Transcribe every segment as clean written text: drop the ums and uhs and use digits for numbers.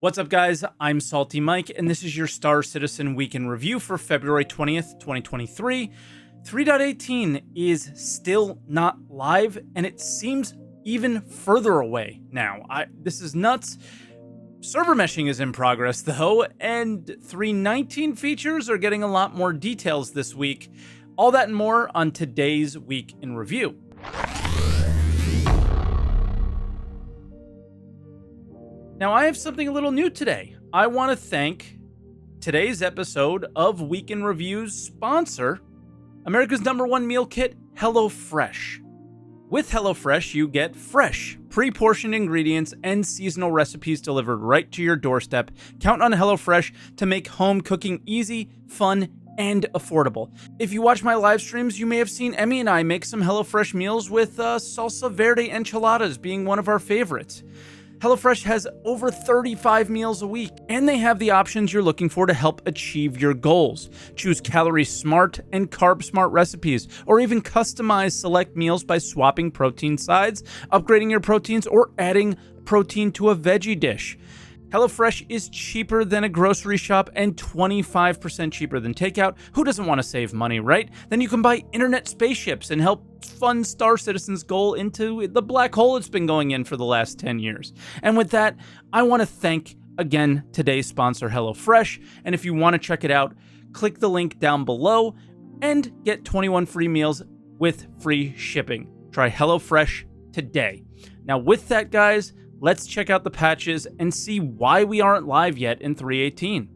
What's up, guys? I'm SaltEMike, and this is your Star Citizen Week in Review for February 20th, 2023. 3.18 is still not live, and it seems even further away now. This is nuts. Server meshing is in progress, though, and 3.19 features are getting a lot more details this week. All that and more on today's Week in Review. Now, I have something a little new today. I want to thank today's episode of Week in Review's sponsor, America's #1 meal kit, HelloFresh. With HelloFresh, you get fresh, pre-portioned ingredients and seasonal recipes delivered right to your doorstep. Count on HelloFresh to make home cooking easy, fun, and affordable. If you watch my live streams, you may have seen Emmy and I make some HelloFresh meals with salsa verde enchiladas being one of our favorites. HelloFresh has over 35 meals a week, and they have the options you're looking for to help achieve your goals. Choose calorie-smart and carb-smart recipes, or even customize select meals by swapping protein sides, upgrading your proteins, or adding protein to a veggie dish. HelloFresh is cheaper than a grocery shop and 25% cheaper than takeout. Who doesn't want to save money, right? Then you can buy internet spaceships and help fund Star Citizen's goal into the black hole it's been going in for the last 10 years. And with that, I want to thank, again, today's sponsor, HelloFresh. And if you want to check it out, click the link down below and get 21 free meals with free shipping. Try HelloFresh today. Now, with that, guys, let's check out the patches and see why we aren't live yet in 3.18.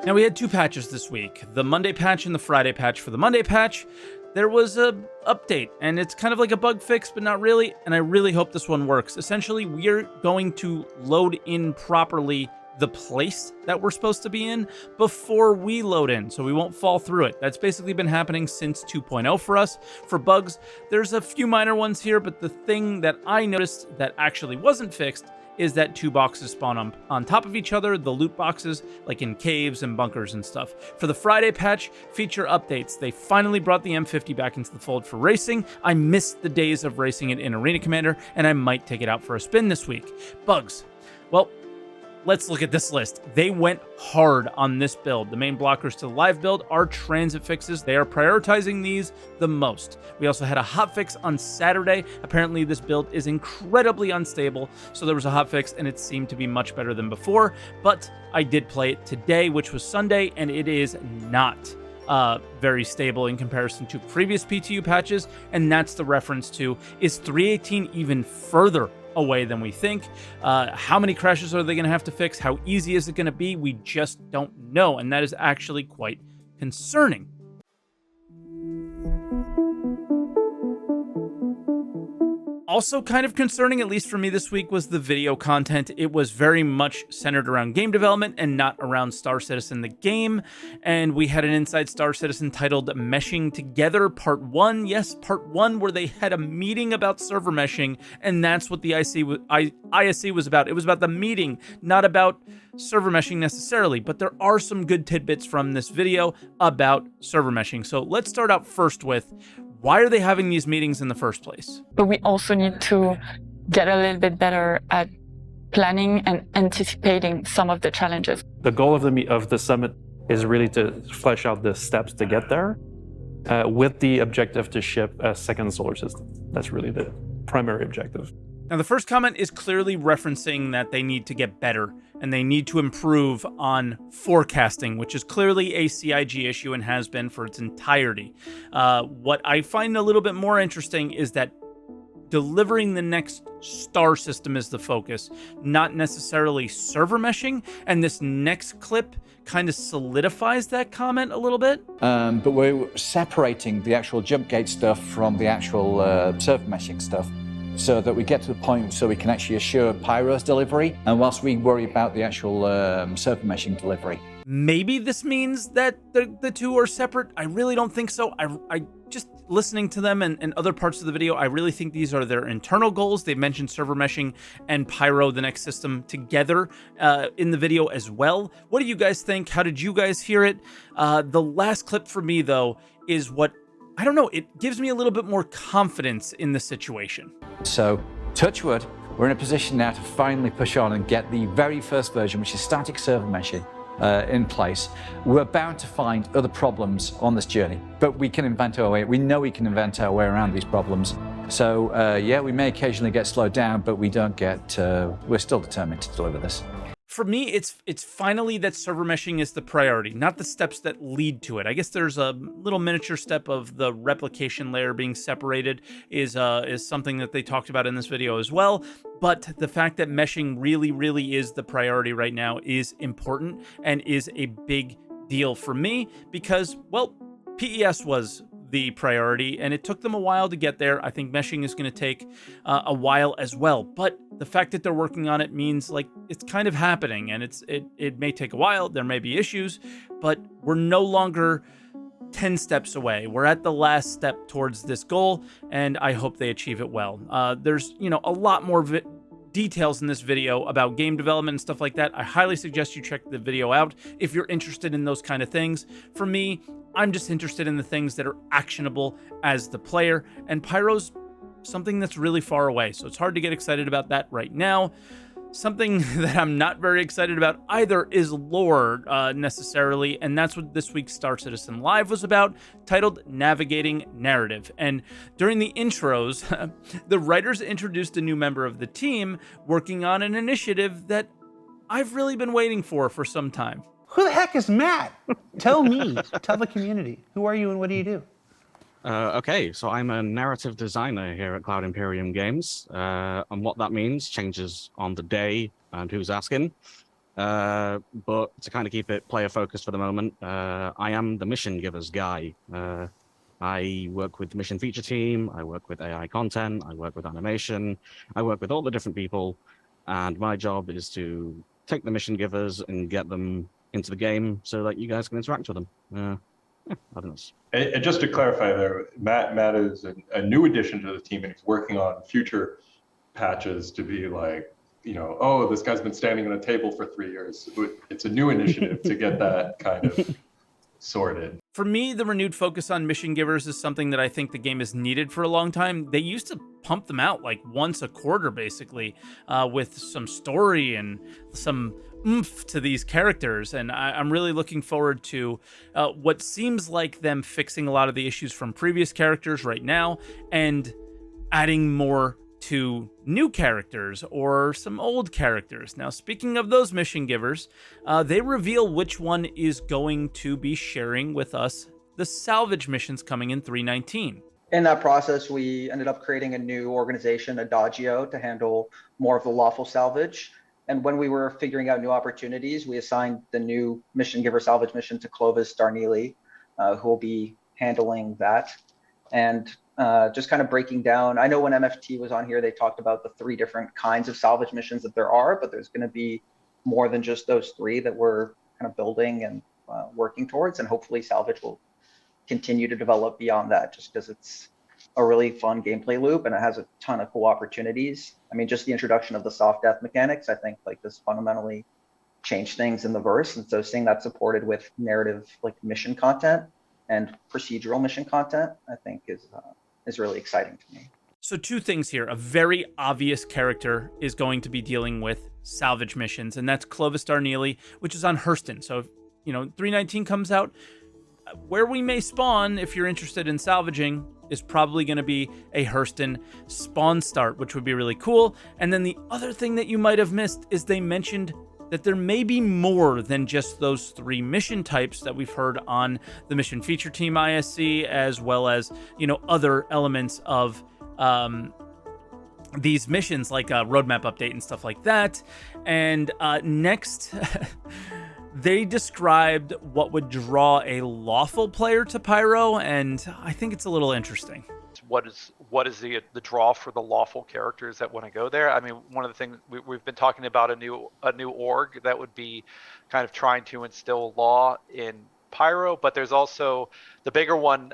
Now, we had two patches this week, the Monday patch and the Friday patch. For the Monday patch, there was an update, and it's kind of like a bug fix, but not really, and I really hope this one works. Essentially, we're going to load in properly the place that we're supposed to be in before we load in, so we won't fall through it. That's basically been happening since 2.0 for us. For bugs, there's a few minor ones here, but the thing that I noticed that actually wasn't fixed is that two boxes spawn on top of each other, the loot boxes, like in caves and bunkers and stuff. For the Friday patch, feature updates. They finally brought the M50 back into the fold for racing. I missed the days of racing it in Arena Commander, and I might take it out for a spin this week. Bugs. Well, let's look at this list. They went hard on this build. The main blockers to the live build are transit fixes. They are prioritizing these the most. We also had a hotfix on Saturday. Apparently this build is incredibly unstable, so there was a hotfix and it seemed to be much better than before, but I did play it today, which was Sunday, and it is not very stable in comparison to previous PTU patches, and that's the reference to, is 3.18 even further away than we think? How many crashes are they going to have to fix? How easy is it going to be? We just don't know, and that is actually quite concerning. Also kind of concerning, at least for me this week, was the video content. It was very much centered around game development and not around Star Citizen the game. And we had an Inside Star Citizen titled Meshing Together Part 1. Yes, Part 1, where they had a meeting about server meshing, and that's what the ISC was about. It was about the meeting, not about server meshing necessarily, but there are some good tidbits from this video about server meshing. So let's start out first with, why are they having these meetings in the first place? But we also need to get a little bit better at planning and anticipating some of the challenges. The goal of the summit is really to flesh out the steps to get there, with the objective to ship a second solar system. That's really the primary objective. Now, the first comment is clearly referencing that they need to get better and they need to improve on forecasting, which is clearly a CIG issue and has been for its entirety. What I find a little bit more interesting is that delivering the next star system is the focus, not necessarily server meshing, and this next clip kind of solidifies that comment a little bit. But we're separating the actual jump gate stuff from the actual server meshing stuff, so that we get to the point so we can actually assure Pyro's delivery, and whilst we worry about the actual server meshing delivery. Maybe this means that the two are separate. I really don't think so. I just listening to them and other parts of the video, I really think these are their internal goals. They mentioned server meshing and Pyro, the next system, together in the video as well. What do you guys think? How did you guys hear it? The last clip for me, though, is what, I don't know, it gives me a little bit more confidence in the situation. So touch wood, we're in a position now to finally push on and get the very first version, which is static server meshing, in place. We're bound to find other problems on this journey, but we can invent our way. We know we can invent our way around these problems. So yeah, we may occasionally get slowed down, but we don't get. We're still determined to deliver this. For me, it's finally that server meshing is the priority, not the steps that lead to it. I guess there's a little miniature step of the replication layer being separated is something that they talked about in this video as well. But the fact that meshing really is the priority right now is important and is a big deal for me because, well, PES was the priority, and it took them a while to get there. I think meshing is going to take a while as well, but the fact that they're working on it means like it's kind of happening, and it may take a while. There may be issues, but we're no longer 10 steps away. We're at the last step towards this goal, and I hope they achieve it well. There's a lot more details in this video about game development and stuff like that. I highly suggest you check the video out if you're interested in those kind of things. For me, I'm just interested in the things that are actionable as the player, and Pyro's something that's really far away, so it's hard to get excited about that right now. Something that I'm not very excited about either is lore necessarily, and that's what this week's Star Citizen Live was about, titled Navigating Narrative. And during the intros, the writers introduced a new member of the team working on an initiative that I've really been waiting for some time. Who the heck is Matt? Tell me, tell the community. Who are you and what do you do? Okay, so I'm a narrative designer here at Cloud Imperium Games, and what that means changes on the day and who's asking. But to kind of keep it player focused for the moment, I am the mission givers guy. I work with the mission feature team, I work with AI content, I work with animation, I work with all the different people, and my job is to take the mission givers and get them into the game so that you guys can interact with them. I don't know. And just to clarify there, Matt is a new addition to the team, and he's working on future patches to be like, oh, this guy's been standing on a table for 3 years. It's a new initiative to get that kind of sorted. For me, the renewed focus on mission givers is something that I think the game has needed for a long time. They used to pump them out like once a quarter, basically, with some story and some oomph to these characters, and I'm really looking forward to what seems like them fixing a lot of the issues from previous characters right now and adding more to new characters or some old characters. Now, speaking of those mission givers, they reveal which one is going to be sharing with us the salvage missions coming in 3.19. In that process, we ended up creating a new organization, Adagio, to handle more of the lawful salvage. And when we were figuring out new opportunities, we assigned the new mission giver salvage mission to Clovis Darnley, who will be handling that. And just kind of breaking down, I know when MFT was on here, they talked about the 3 different kinds of salvage missions that there are, but there's going to be more than just those 3 that we're kind of building and working towards. And hopefully salvage will continue to develop beyond that, just because it's a really fun gameplay loop and it has a ton of cool opportunities. I mean, just the introduction of the soft death mechanics, I think like this fundamentally changed things in the verse. And so seeing that supported with narrative, like mission content and procedural mission content, I think is really exciting to me. So 2 things here. A very obvious character is going to be dealing with salvage missions, and that's Clovis Darnley, which is on Hurston. So, 3.19 comes out, where we may spawn, if you're interested in salvaging, is probably going to be a Hurston spawn start, which would be really cool. And then the other thing that you might have missed is they mentioned that there may be more than just those 3 mission types that we've heard on the mission feature team ISC, as well as, other elements of these missions, like a roadmap update and stuff like that. And next, they described what would draw a lawful player to Pyro, and I think it's a little interesting. What is the draw for the lawful characters that want to go there? I mean, one of the things we've been talking about a new org that would be kind of trying to instill law in Pyro, but there's also the bigger one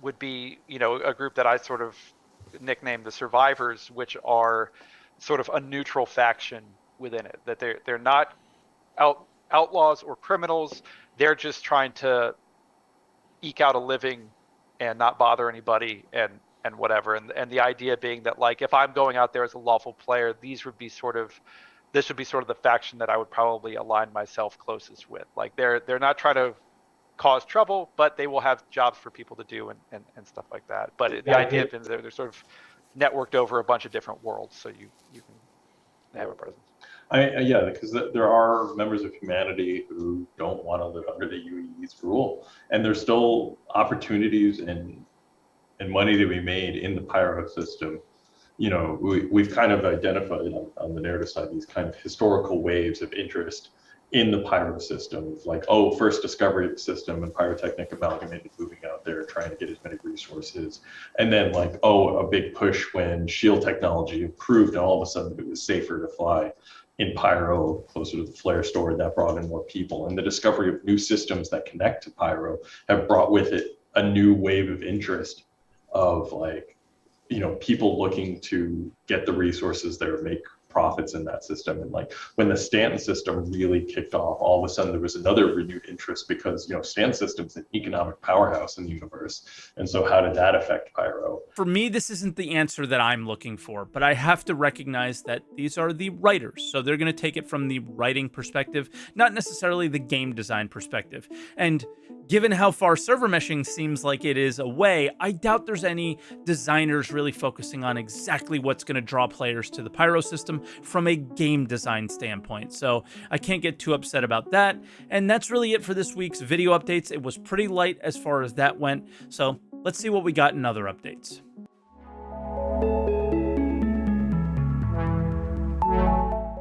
would be a group that I sort of nicknamed the Survivors, which are sort of a neutral faction within it. That they're not outlaws or criminals. They're just trying to eke out a living and not bother anybody and and whatever. And the idea being that, like, if I'm going out there as a lawful player, this would be sort of the faction that I would probably align myself closest with. Like, they're not trying to cause trouble, but they will have jobs for people to do and stuff like that. But the idea is they're sort of networked over a bunch of different worlds, so you can have a presence. Yeah, because there are members of humanity who don't want to live under the UEE's rule, and there's still opportunities and money to be made in the Pyro system. You know, we've kind of identified on the narrative side these kind of historical waves of interest in the Pyro system, like, oh, first discovery of the system and Pyrotechnic Amalgamated moving out there trying to get as many resources, and then like, oh, a big push when shield technology improved and all of a sudden it was safer to fly in Pyro closer to the flare store, and that brought in more people. And the discovery of new systems that connect to Pyro have brought with it a new wave of interest of, like, you know, people looking to get the resources there, make profits in that system. And like when the Stanton system really kicked off, all of a sudden there was another renewed interest because, you know, Stanton system's an economic powerhouse in the universe. And so how did that affect Pyro? For me, this isn't the answer that I'm looking for, but I have to recognize that these are the writers. So they're going to take it from the writing perspective, not necessarily the game design perspective. And given how far server meshing seems like it is away, I doubt there's any designers really focusing on exactly what's going to draw players to the Pyro system from a game design standpoint. So I can't get too upset about that. And that's really it for this week's video updates. It was pretty light as far as that went. So let's see what we got in other updates.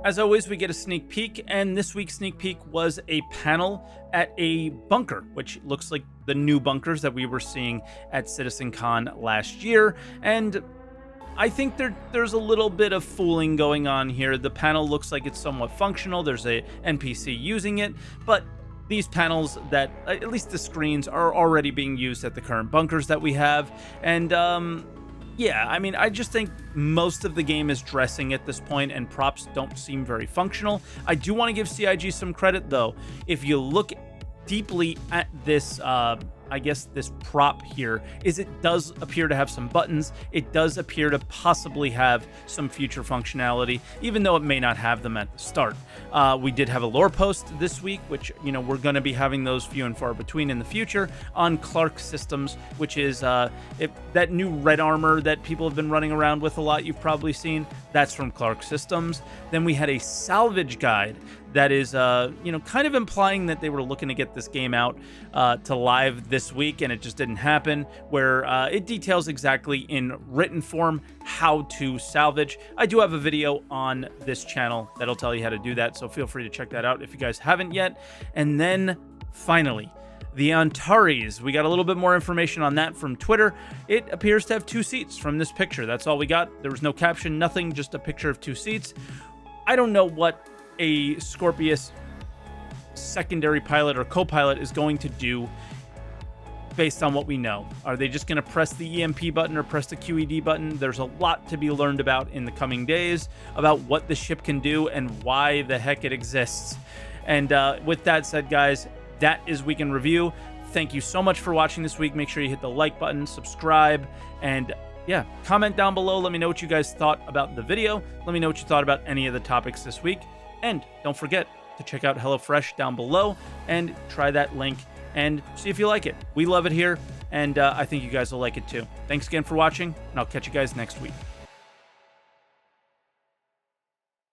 As always, we get a sneak peek, and this week's sneak peek was a panel at a bunker, which looks like the new bunkers that we were seeing at CitizenCon last year. And I think there's a little bit of fooling going on here. The panel looks like it's somewhat functional. There's a NPC using it, but these panels, that at least the screens, are already being used at the current bunkers that we have. And yeah, I mean, I just think most of the game is dressing at this point, and props don't seem very functional. I do want to give CIG some credit, though. If you look deeply at this, I guess this prop here, is it does appear to have some buttons. It does appear to possibly have some future functionality, even though it may not have them at the start. We did have a lore post this week, which, you know, we're going to be having those few and far between in the future on Clark Systems, which is that new red armor that people have been running around with a lot. You've probably seen that's from Clark Systems. Then we had a salvage guide that is, you know, kind of implying that they were looking to get this game out to live this week, and it just didn't happen, where it details exactly in written form how to salvage. I do have a video on this channel that'll tell you how to do that, so feel free to check that out if you guys haven't yet. And then finally, the Antares. We got a little bit more information on that from Twitter. It appears to have 2 seats from this picture. That's all we got. There was no caption, nothing, just a picture of 2 seats. I don't know what a Scorpius secondary pilot or co-pilot is going to do based on what we know. Are they just going to press the EMP button or press the QED button? There's a lot to be learned about in the coming days about what the ship can do and why the heck it exists. And with that said, guys, that is Week in Review. Thank you so much for watching this week. Make sure you hit the like button, subscribe, and yeah, comment down below. Let me know what you guys thought about the video. Let me know what you thought about any of the topics this week. And don't forget to check out HelloFresh down below and try that link and see if you like it. We love it here, and I think you guys will like it too. Thanks again for watching, and I'll catch you guys next week.